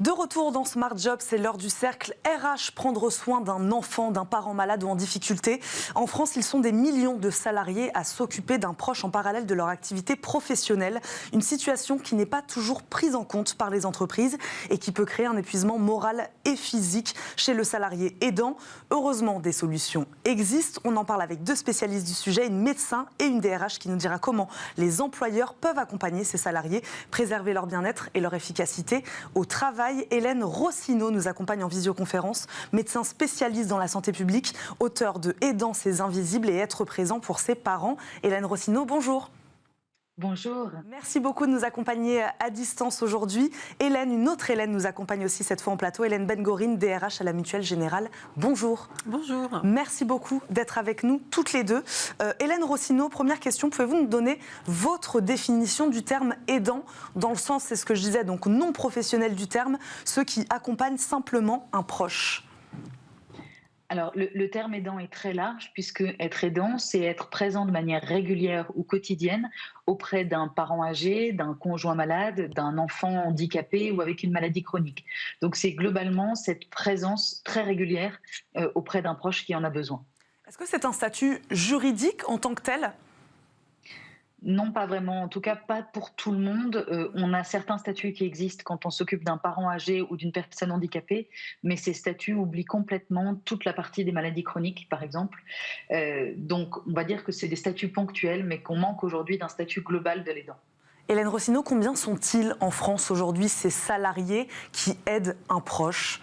De retour dans Smart Job, c'est l'heure du cercle RH, prendre soin d'un enfant, d'un parent malade ou en difficulté. En France, ils sont des millions de salariés à s'occuper d'un proche en parallèle de leur activité professionnelle. Une situation qui n'est pas toujours prise en compte par les entreprises et qui peut créer un épuisement moral et physique chez le salarié aidant. Heureusement, des solutions existent. On en parle avec deux spécialistes du sujet, une médecin et une DRH qui nous dira comment les employeurs peuvent accompagner ces salariés, préserver leur bien-être et leur efficacité au travail. Hélène Rossineau nous accompagne en visioconférence, médecin spécialiste dans la santé publique, auteur de Aidant ses invisibles et être présent pour ses parents. Hélène Rossineau, bonjour. Bonjour. Merci beaucoup de nous accompagner à distance aujourd'hui. Hélène, une autre Hélène nous accompagne aussi cette fois en plateau, Hélène Ben-Gorine, DRH à la Mutuelle Générale. Bonjour. Bonjour. Merci beaucoup d'être avec nous toutes les deux. Hélène Rossineau, première question, pouvez-vous nous donner votre définition du terme aidant, dans le sens, c'est ce que je disais, donc non professionnel du terme, ceux qui accompagnent simplement un proche? Alors, le terme aidant est très large, puisque être aidant, c'est être présent de manière régulière ou quotidienne auprès d'un parent âgé, d'un conjoint malade, d'un enfant handicapé ou avec une maladie chronique. Donc, c'est globalement cette présence très régulière auprès d'un proche qui en a besoin. Est-ce que c'est un statut juridique en tant que tel ? Non, pas vraiment. En tout cas, pas pour tout le monde. On a certains statuts qui existent quand on s'occupe d'un parent âgé ou d'une personne handicapée, mais ces statuts oublient complètement toute la partie des maladies chroniques, par exemple. Donc, on va dire que c'est des statuts ponctuels, mais qu'on manque aujourd'hui d'un statut global de l'aidant. Hélène Rossineau, combien sont-ils en France aujourd'hui, ces salariés qui aident un proche ?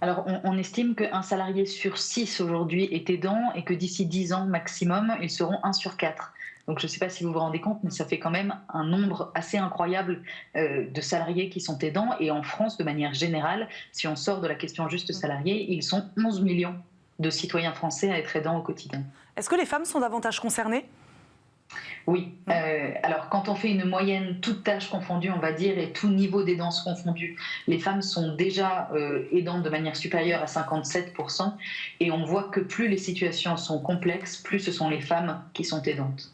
Alors, on estime qu'un salarié sur 6 aujourd'hui est aidant et que d'ici 10 ans maximum, ils seront 1 sur 4. Donc, je ne sais pas si vous vous rendez compte, mais ça fait quand même un nombre assez incroyable de salariés qui sont aidants. Et en France, de manière générale, si on sort de la question juste salarié, ils sont 11 millions de citoyens français à être aidants au quotidien. Est-ce que les femmes sont davantage concernées ? Oui. Alors, quand on fait une moyenne, toutes tâches confondues, on va dire, et tout niveau d'aidance confondu, les femmes sont déjà aidantes de manière supérieure à 57%. Et on voit que plus les situations sont complexes, plus ce sont les femmes qui sont aidantes.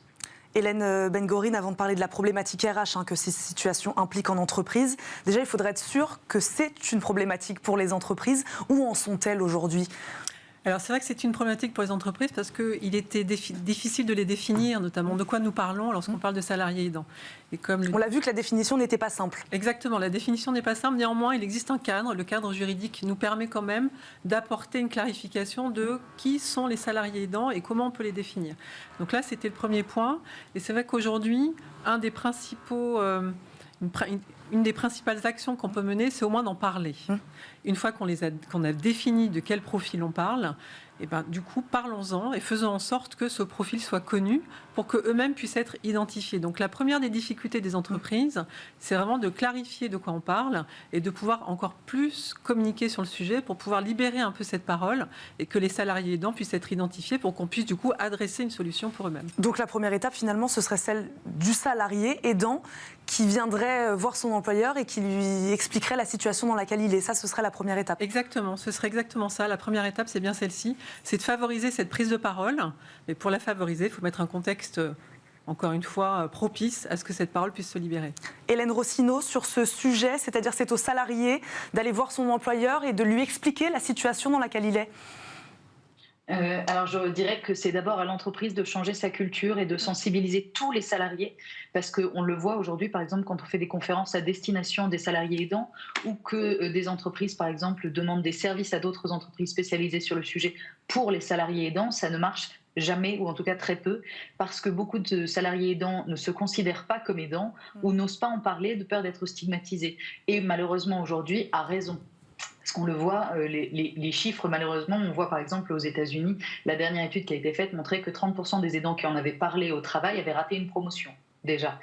Hélène Ben-Gorine, avant de parler de la problématique RH que ces situations impliquent en entreprise, déjà il faudrait être sûr que c'est une problématique pour les entreprises. Où en sont-elles aujourd'hui ? Alors c'est vrai que c'est une problématique pour les entreprises parce qu'il était difficile de les définir, notamment de quoi nous parlons lorsqu'on parle de salariés aidants. Et on l'a vu que la définition n'était pas simple. Exactement, la définition n'est pas simple. Néanmoins, il existe un cadre. Le cadre juridique nous permet quand même d'apporter une clarification de qui sont les salariés aidants et comment on peut les définir. Donc là, c'était le premier point. Et c'est vrai qu'aujourd'hui, une des principales actions qu'on peut mener, c'est au moins d'en parler. Une fois qu'on a défini de quel profil on parle, et du coup, parlons-en et faisons en sorte que ce profil soit connu pour qu'eux-mêmes puissent être identifiés. Donc la première des difficultés des entreprises, c'est vraiment de clarifier de quoi on parle et de pouvoir encore plus communiquer sur le sujet pour pouvoir libérer un peu cette parole et que les salariés aidants puissent être identifiés pour qu'on puisse du coup adresser une solution pour eux-mêmes. Donc la première étape, finalement, ce serait celle du salarié aidant qui viendrait voir son employeur et qui lui expliquerait la situation dans laquelle il est. Ça, ce serait la première étape. Exactement, ce serait exactement ça. La première étape, c'est bien celle-ci. C'est de favoriser cette prise de parole. Mais pour la favoriser, il faut mettre un contexte, encore une fois, propice à ce que cette parole puisse se libérer. Hélène Rossineau, sur ce sujet, c'est-à-dire c'est au salarié d'aller voir son employeur et de lui expliquer la situation dans laquelle il est. Alors je dirais que c'est d'abord à l'entreprise de changer sa culture et de sensibiliser tous les salariés, parce qu'on le voit aujourd'hui, par exemple, quand on fait des conférences à destination des salariés aidants ou que des entreprises, par exemple, demandent des services à d'autres entreprises spécialisées sur le sujet pour les salariés aidants, ça ne marche jamais, ou en tout cas très peu, parce que beaucoup de salariés aidants ne se considèrent pas comme aidants ou n'osent pas en parler de peur d'être stigmatisés. Et malheureusement aujourd'hui, à raison. Parce qu'on le voit, les chiffres, malheureusement, on voit par exemple aux États-Unis, la dernière étude qui a été faite montrait que 30% des aidants qui en avaient parlé au travail avaient raté une promotion, déjà.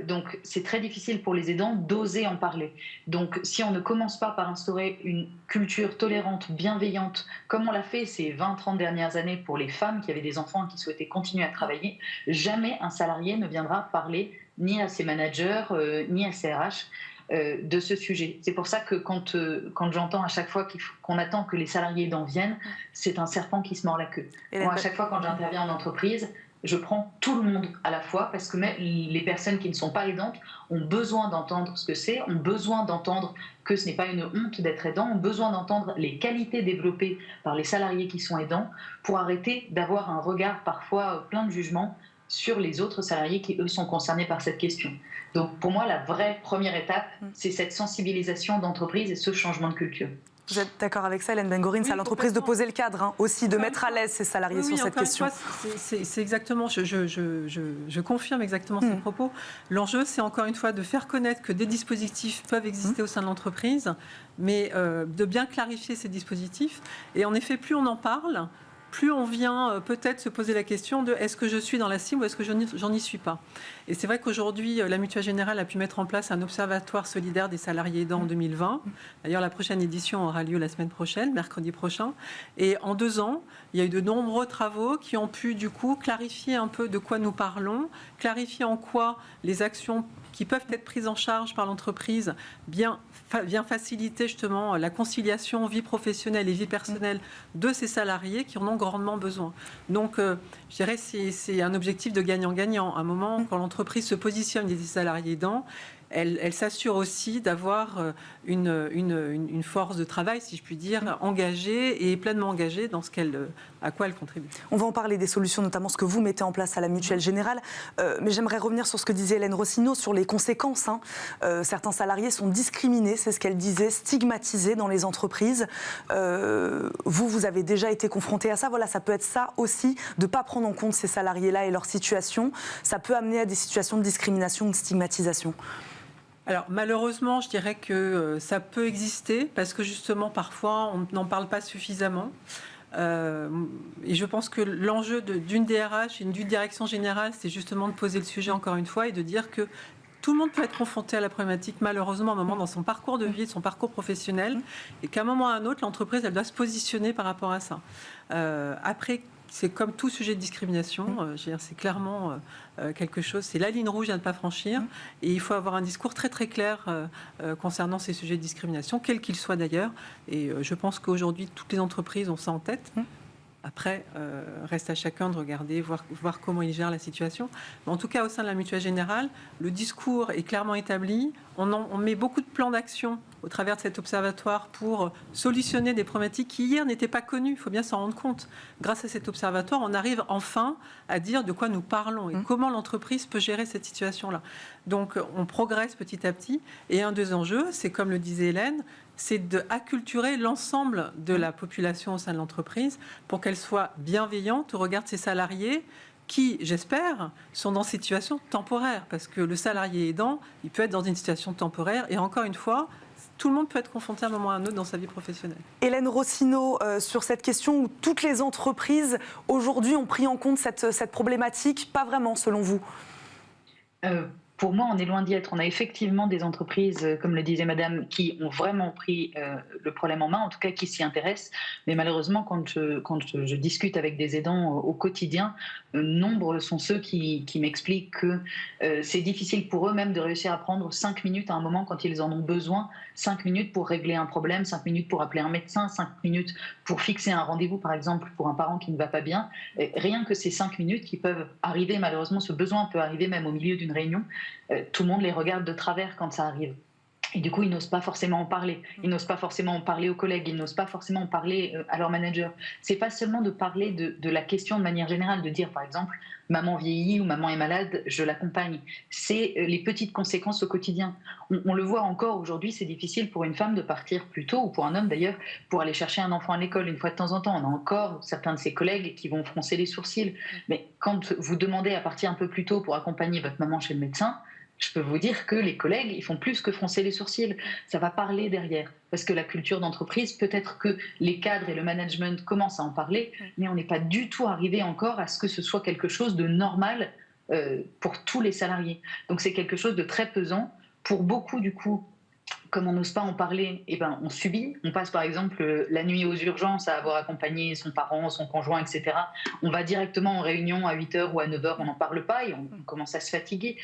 Donc c'est très difficile pour les aidants d'oser en parler. Donc si on ne commence pas par instaurer une culture tolérante, bienveillante, comme on l'a fait ces 20-30 dernières années pour les femmes qui avaient des enfants et qui souhaitaient continuer à travailler, jamais un salarié ne viendra parler ni à ses managers, ni à ses RH, de ce sujet. C'est pour ça que quand j'entends à chaque fois qu'on attend que les salariés aidants viennent, c'est un serpent qui se mord la queue. Moi, à chaque fois quand j'interviens en entreprise, je prends tout le monde à la fois, parce que même les personnes qui ne sont pas aidantes ont besoin d'entendre ce que c'est, ont besoin d'entendre que ce n'est pas une honte d'être aidant, ont besoin d'entendre les qualités développées par les salariés qui sont aidants, pour arrêter d'avoir un regard parfois plein de jugement sur les autres salariés qui, eux, sont concernés par cette question. Donc pour moi, la vraie première étape, c'est cette sensibilisation d'entreprise et ce changement de culture. Vous êtes d'accord avec ça, Hélène Bengorin? C'est à l'entreprise de poser le cadre, aussi, de mettre à l'aise ses salariés sur cette question. C'est exactement, je confirme exactement ces propos. L'enjeu, c'est encore une fois de faire connaître que des dispositifs peuvent exister au sein de l'entreprise, mais de bien clarifier ces dispositifs. Et en effet, plus on en parle, plus on vient peut-être se poser la question de est-ce que je suis dans la cible ou est-ce que j'en y suis pas. Et c'est vrai qu'aujourd'hui, la Mutuelle Générale a pu mettre en place un observatoire solidaire des salariés aidants en 2020. D'ailleurs, la prochaine édition aura lieu la semaine prochaine, mercredi prochain. Et en 2 ans, il y a eu de nombreux travaux qui ont pu du coup clarifier un peu de quoi nous parlons, clarifier en quoi les actions qui peuvent être prises en charge par l'entreprise vient faciliter justement la conciliation vie professionnelle et vie personnelle de ces salariés qui en ont grandement besoin. Donc, je dirais que c'est un objectif de gagnant-gagnant. À un moment, quand l'entreprise se positionne des salariés aidants, elle s'assure aussi d'avoir une force de travail, si je puis dire, engagée et pleinement engagée dans à quoi elle contribue. On va en parler des solutions, notamment ce que vous mettez en place à la Mutuelle Générale. Mais j'aimerais revenir sur ce que disait Hélène Rossignol, sur les conséquences. Certains salariés sont discriminés, c'est ce qu'elle disait, stigmatisés dans les entreprises. Vous avez déjà été confronté à ça. Voilà, ça peut être ça aussi, de ne pas prendre en compte ces salariés-là et leur situation. Ça peut amener à des situations de discrimination, de stigmatisation. Alors malheureusement, je dirais que ça peut exister parce que justement parfois on n'en parle pas suffisamment. Et je pense que l'enjeu d'une DRH et d'une direction générale, c'est justement de poser le sujet encore une fois et de dire que tout le monde peut être confronté à la problématique, malheureusement, à un moment dans son parcours de vie, son parcours professionnel, et qu'à un moment ou à un autre, l'entreprise, elle doit se positionner par rapport à ça. Après, c'est comme tout sujet de discrimination, c'est clairement quelque chose, c'est la ligne rouge à ne pas franchir, et il faut avoir un discours très très clair concernant ces sujets de discrimination, quels qu'ils soient d'ailleurs, et je pense qu'aujourd'hui, toutes les entreprises ont ça en tête. Après, reste à chacun de regarder, voir comment il gère la situation. Mais en tout cas, au sein de la Mutuelle Générale, le discours est clairement établi. On met beaucoup de plans d'action au travers de cet observatoire pour solutionner des problématiques qui hier n'étaient pas connues. Il faut bien s'en rendre compte. Grâce à cet observatoire, on arrive enfin à dire de quoi nous parlons et comment l'entreprise peut gérer cette situation-là. Donc, on progresse petit à petit. Et un des enjeux, c'est comme le disait Hélène, c'est d'acculturer l'ensemble de la population au sein de l'entreprise pour qu'elle soit bienveillante au regard de ses salariés qui, j'espère, sont dans une situation temporaire. Parce que le salarié aidant, il peut être dans une situation temporaire. Et encore une fois, tout le monde peut être confronté à un moment ou à un autre dans sa vie professionnelle. Hélène Rossignol, sur cette question où toutes les entreprises, aujourd'hui, ont pris en compte cette problématique, pas vraiment, selon vous? Pour moi, on est loin d'y être. On a effectivement des entreprises, comme le disait Madame, qui ont vraiment pris le problème en main, en tout cas qui s'y intéressent. Mais malheureusement, quand je discute avec des aidants au quotidien, nombre sont ceux qui m'expliquent que c'est difficile pour eux même de réussir à prendre 5 minutes à un moment quand ils en ont besoin. 5 minutes pour régler un problème, 5 minutes pour appeler un médecin, 5 minutes pour fixer un rendez-vous, par exemple, pour un parent qui ne va pas bien. Et rien que ces 5 minutes qui peuvent arriver, malheureusement, ce besoin peut arriver même au milieu d'une réunion. Tout le monde les regarde de travers quand ça arrive. Et du coup, ils n'osent pas forcément en parler. Ils n'osent pas forcément en parler aux collègues. Ils n'osent pas forcément en parler à leur manager. C'est pas seulement de parler de la question de manière générale, de dire, par exemple, maman vieillit ou maman est malade, je l'accompagne. C'est les petites conséquences au quotidien. On le voit encore aujourd'hui, c'est difficile pour une femme de partir plus tôt, ou pour un homme d'ailleurs, pour aller chercher un enfant à l'école une fois de temps en temps. On a encore certains de ses collègues qui vont froncer les sourcils. Mais quand vous demandez à partir un peu plus tôt pour accompagner votre maman chez le médecin, je peux vous dire que les collègues, ils font plus que froncer les sourcils. Ça va parler derrière. Parce que la culture d'entreprise, peut-être que les cadres et le management commencent à en parler, mais on n'est pas du tout arrivé encore à ce que ce soit quelque chose de normal pour tous les salariés. Donc c'est quelque chose de très pesant. Pour beaucoup, du coup, comme on n'ose pas en parler, eh ben, on subit. On passe par exemple la nuit aux urgences à avoir accompagné son parent, son conjoint, etc. On va directement en réunion à 8h ou à 9h, on n'en parle pas et on commence à se fatiguer.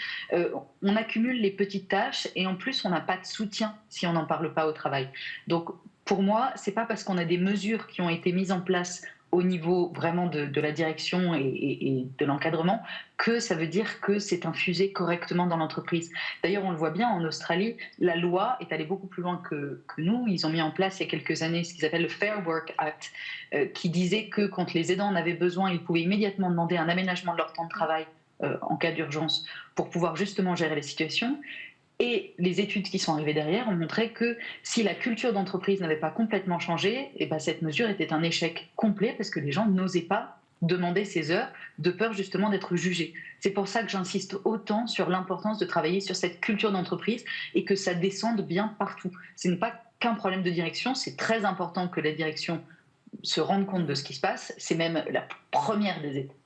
On accumule les petites tâches et en plus on n'a pas de soutien si on n'en parle pas au travail. Donc pour moi, c'est pas parce qu'on a des mesures qui ont été mises en place au niveau vraiment de la direction et de l'encadrement, que ça veut dire que c'est infusé correctement dans l'entreprise. D'ailleurs, on le voit bien en Australie, la loi est allée beaucoup plus loin que nous. Ils ont mis en place il y a quelques années ce qu'ils appellent le Fair Work Act, qui disait que quand les aidants en avaient besoin, ils pouvaient immédiatement demander un aménagement de leur temps de travail en cas d'urgence pour pouvoir justement gérer les situations. Et les études qui sont arrivées derrière ont montré que si la culture d'entreprise n'avait pas complètement changé, et ben cette mesure était un échec complet parce que les gens n'osaient pas demander ces heures de peur justement d'être jugés. C'est pour ça que j'insiste autant sur l'importance de travailler sur cette culture d'entreprise et que ça descende bien partout. Ce n'est pas qu'un problème de direction, c'est très important que la direction se rende compte de ce qui se passe, c'est même la première des étapes.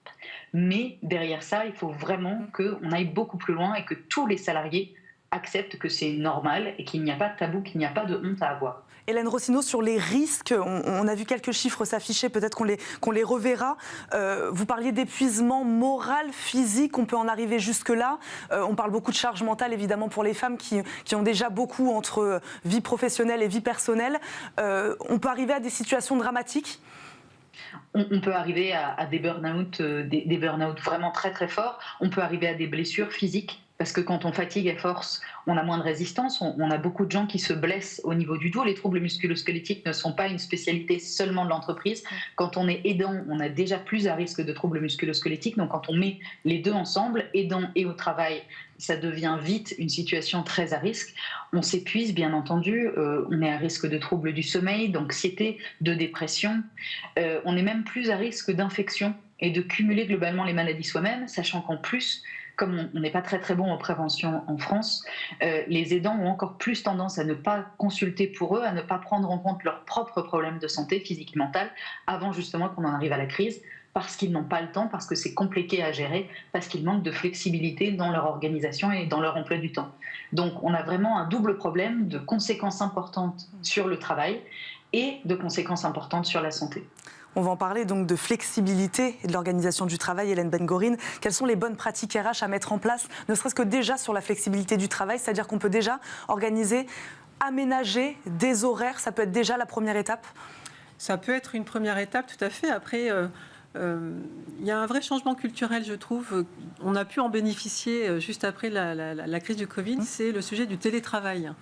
Mais derrière ça, il faut vraiment qu'on aille beaucoup plus loin et que tous les salariés acceptent que c'est normal et qu'il n'y a pas de tabou, qu'il n'y a pas de honte à avoir. Hélène Rossineau, sur les risques, on a vu quelques chiffres s'afficher, peut-être qu'on les reverra. Vous parliez d'épuisement moral, physique, on peut en arriver jusque-là. On parle beaucoup de charge mentale, évidemment, pour les femmes qui ont déjà beaucoup entre vie professionnelle et vie personnelle. On peut arriver à des situations dramatiques ? On peut arriver à des burn-out, des burn-out vraiment très très forts. On peut arriver à des blessures physiques. Parce que quand on fatigue à force, on a moins de résistance. On a beaucoup de gens qui se blessent au niveau du dos. Les troubles musculo-squelettiques ne sont pas une spécialité seulement de l'entreprise. Quand on est aidant, on a déjà plus à risque de troubles musculo-squelettiques. Donc quand on met les deux ensemble, aidant et au travail, ça devient vite une situation très à risque. On s'épuise, bien entendu. On est à risque de troubles du sommeil, d'anxiété, de dépression. On est même plus à risque d'infection et de cumuler globalement les maladies soi-même, sachant qu'en plus, comme on n'est pas très très bon en prévention en France, les aidants ont encore plus tendance à ne pas consulter pour eux, à ne pas prendre en compte leurs propres problèmes de santé physique et mentale avant justement qu'on en arrive à la crise, parce qu'ils n'ont pas le temps, parce que c'est compliqué à gérer, parce qu'ils manquent de flexibilité dans leur organisation et dans leur emploi du temps. Donc on a vraiment un double problème de conséquences importantes sur le travail et de conséquences importantes sur la santé. On va en parler donc de flexibilité et de l'organisation du travail. Hélène Ben-Gorine, quelles sont les bonnes pratiques RH à mettre en place, ne serait-ce que déjà sur la flexibilité du travail, c'est-à-dire qu'on peut déjà organiser, aménager des horaires, ça peut être déjà la première étape ? Ça peut être une première étape, tout à fait. Après, il y a un vrai changement culturel, je trouve. On a pu en bénéficier juste après la crise du Covid, c'est le sujet du télétravail.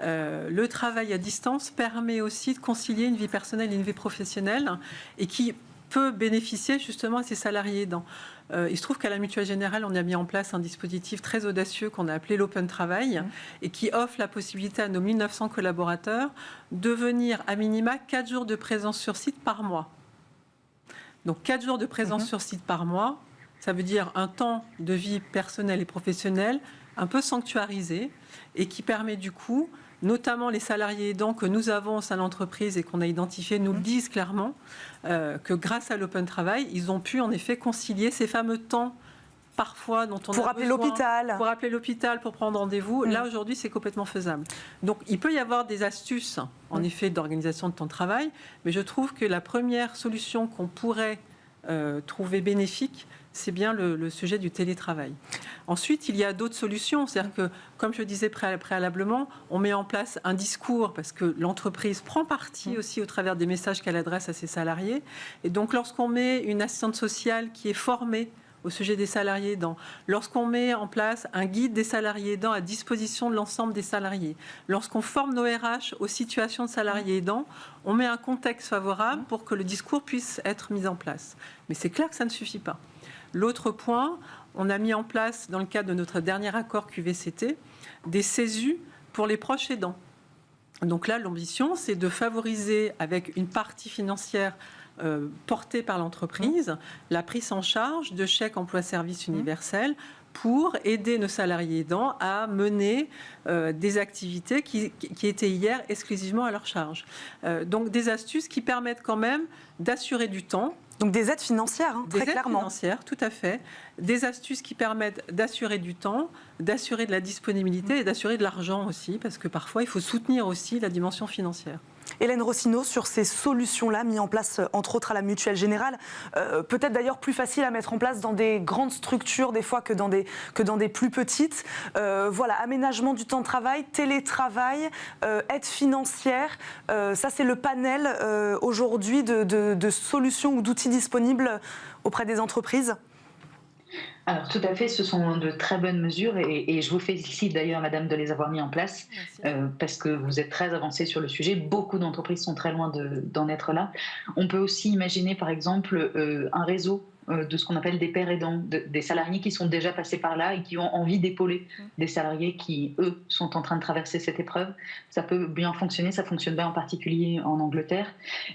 Le travail à distance permet aussi de concilier une vie personnelle et une vie professionnelle et qui peut bénéficier justement à ses salariés aidants. Il se trouve qu'à la Mutuelle Générale, on a mis en place un dispositif très audacieux qu'on a appelé l'Open Travail et qui offre la possibilité à nos 1900 collaborateurs de venir à minima 4 jours de présence sur site par mois. Donc 4 jours de présence sur site par mois, ça veut dire un temps de vie personnelle et professionnelle un peu sanctuarisé et qui permet du coup, notamment les salariés aidants que nous avons au sein de l'entreprise et qu'on a identifiés, nous le disent clairement, que grâce à l'Open Travail, ils ont pu en effet concilier ces fameux temps parfois dont on pour a besoin, pour appeler l'hôpital, pour prendre rendez-vous. Là, aujourd'hui, c'est complètement faisable. Donc, il peut y avoir des astuces, en effet, d'organisation de temps de travail, mais je trouve que la première solution qu'on pourrait trouver bénéfique, c'est bien le sujet du télétravail. Ensuite, il y a d'autres solutions. C'est-à-dire que, comme je disais préalablement, on met en place un discours parce que l'entreprise prend parti aussi au travers des messages qu'elle adresse à ses salariés. Et donc, lorsqu'on met une assistante sociale qui est formée au sujet des salariés aidants, lorsqu'on met en place un guide des salariés aidants à disposition de l'ensemble des salariés, lorsqu'on forme nos RH aux situations de salariés aidants, on met un contexte favorable pour que le discours puisse être mis en place. Mais c'est clair que ça ne suffit pas. L'autre point, on a mis en place, dans le cadre de notre dernier accord QVCT, des CESU pour les proches aidants. Donc là, l'ambition, c'est de favoriser, avec une partie financière portée par l'entreprise, la prise en charge de chèques emploi-service universel pour aider nos salariés aidants à mener des activités qui étaient hier exclusivement à leur charge. Donc des astuces qui permettent quand même d'assurer du temps. Donc des aides financières, très clairement. Des aides financières, tout à fait. Des astuces qui permettent d'assurer du temps, d'assurer de la disponibilité et d'assurer de l'argent aussi, parce que parfois il faut soutenir aussi la dimension financière. Hélène Rossineau, sur ces solutions-là, mises en place entre autres à la Mutuelle Générale, peut-être d'ailleurs plus facile à mettre en place dans des grandes structures des fois que dans des plus petites. Voilà, aménagement du temps de travail, télétravail, aide financière, ça c'est le panel aujourd'hui de solutions ou d'outils disponibles auprès des entreprises. Alors tout à fait, ce sont de très bonnes mesures et je vous félicite d'ailleurs, madame, de les avoir mis en place parce que vous êtes très avancée sur le sujet. Beaucoup d'entreprises sont très loin d'en être là. On peut aussi imaginer par exemple un réseau de ce qu'on appelle des pairs aidants, des salariés qui sont déjà passés par là et qui ont envie d'épauler des salariés qui, eux, sont en train de traverser cette épreuve. Ça peut bien fonctionner, ça fonctionne bien en particulier en Angleterre.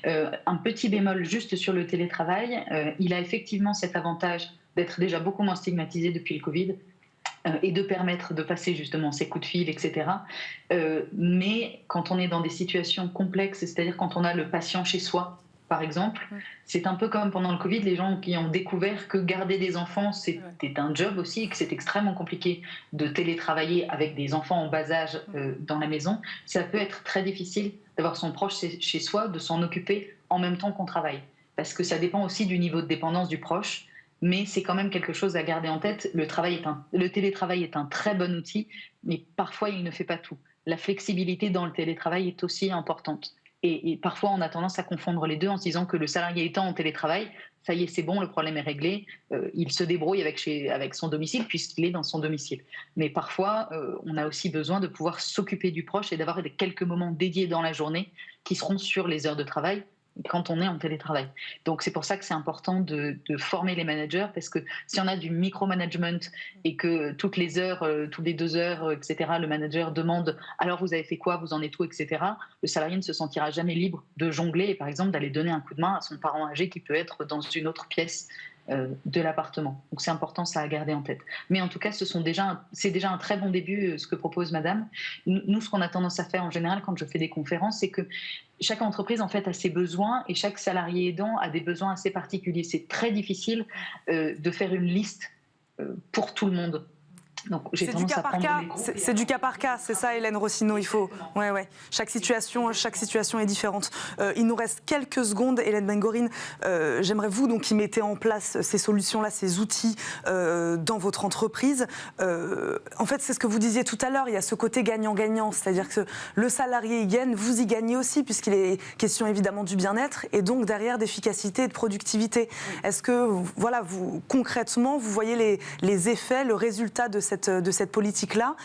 Un petit bémol juste sur le télétravail, il a effectivement cet avantage d'être déjà beaucoup moins stigmatisé depuis le Covid et de permettre de passer justement ces coups de fil, etc. Mais quand on est dans des situations complexes, c'est-à-dire quand on a le patient chez soi, par exemple, c'est un peu comme pendant le Covid, les gens qui ont découvert que garder des enfants, c'était un job aussi et que c'est extrêmement compliqué de télétravailler avec des enfants en bas âge dans la maison. Ça peut être très difficile d'avoir son proche chez soi, de s'en occuper en même temps qu'on travaille. Parce que ça dépend aussi du niveau de dépendance du proche. Mais c'est quand même quelque chose à garder en tête. Le télétravail est un très bon outil, mais parfois il ne fait pas tout. La flexibilité dans le télétravail est aussi importante. Et parfois on a tendance à confondre les deux en se disant que le salarié étant en télétravail, ça y est, c'est bon, le problème est réglé, il se débrouille avec son domicile puisqu'il est dans son domicile. Mais parfois, on a aussi besoin de pouvoir s'occuper du proche et d'avoir quelques moments dédiés dans la journée qui seront sur les heures de travail quand on est en télétravail. Donc c'est pour ça que c'est important de former les managers, parce que si on a du micromanagement et que toutes les heures, toutes les 2 heures, etc., le manager demande « alors vous avez fait quoi, vous en êtes où ?» etc., le salarié ne se sentira jamais libre de jongler et par exemple d'aller donner un coup de main à son parent âgé qui peut être dans une autre pièce de l'appartement. Donc c'est important ça à garder en tête. Mais en tout cas, c'est déjà un très bon début ce que propose madame. Nous, ce qu'on a tendance à faire en général quand je fais des conférences, c'est que chaque entreprise en fait a ses besoins et chaque salarié aidant a des besoins assez particuliers. C'est très difficile de faire une liste pour tout le monde. Donc, c'est du cas par cas. C'est du cas par cas, c'est ça, Hélène Rossineau. Il faut, ouais. Chaque situation est différente. Il nous reste quelques secondes, Hélène Bengorin. J'aimerais vous donc qui mettez en place ces solutions-là, ces outils dans votre entreprise. En fait, c'est ce que vous disiez tout à l'heure. Il y a ce côté gagnant-gagnant, c'est-à-dire que le salarié y gagne, vous y gagnez aussi, puisqu'il est question évidemment du bien-être et donc derrière d'efficacité et de productivité. Est-ce que, voilà, vous concrètement, vous voyez les effets, le résultat de cette politique-là,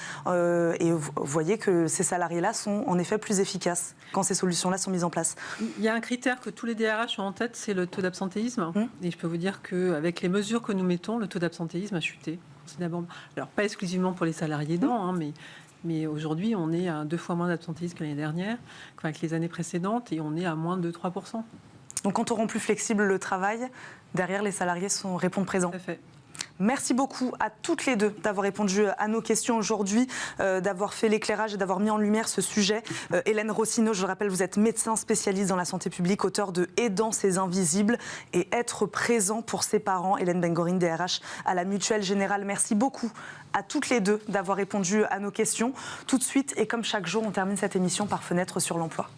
et vous voyez que ces salariés-là sont en effet plus efficaces quand ces solutions-là sont mises en place. Il y a un critère que tous les DRH ont en tête, c'est le taux d'absentéisme. Et je peux vous dire qu'avec les mesures que nous mettons, le taux d'absentéisme a chuté considérablement. Alors pas exclusivement pour les salariés aidants, mais aujourd'hui on est à 2 fois moins d'absentéisme que l'année dernière, qu'avec les années précédentes, et on est à moins de 3%. Donc quand on rend plus flexible le travail, derrière les salariés répondent présents. Tout à fait. Merci beaucoup à toutes les deux d'avoir répondu à nos questions aujourd'hui, d'avoir fait l'éclairage et d'avoir mis en lumière ce sujet. Hélène Rossineau, je le rappelle, vous êtes médecin spécialiste dans la santé publique, auteur de Aidant ces invisibles et être présent pour ses parents. Hélène Bengorin, DRH à la Mutuelle Générale. Merci beaucoup à toutes les deux d'avoir répondu à nos questions. Tout de suite, et comme chaque jour, on termine cette émission par Fenêtre sur l'emploi.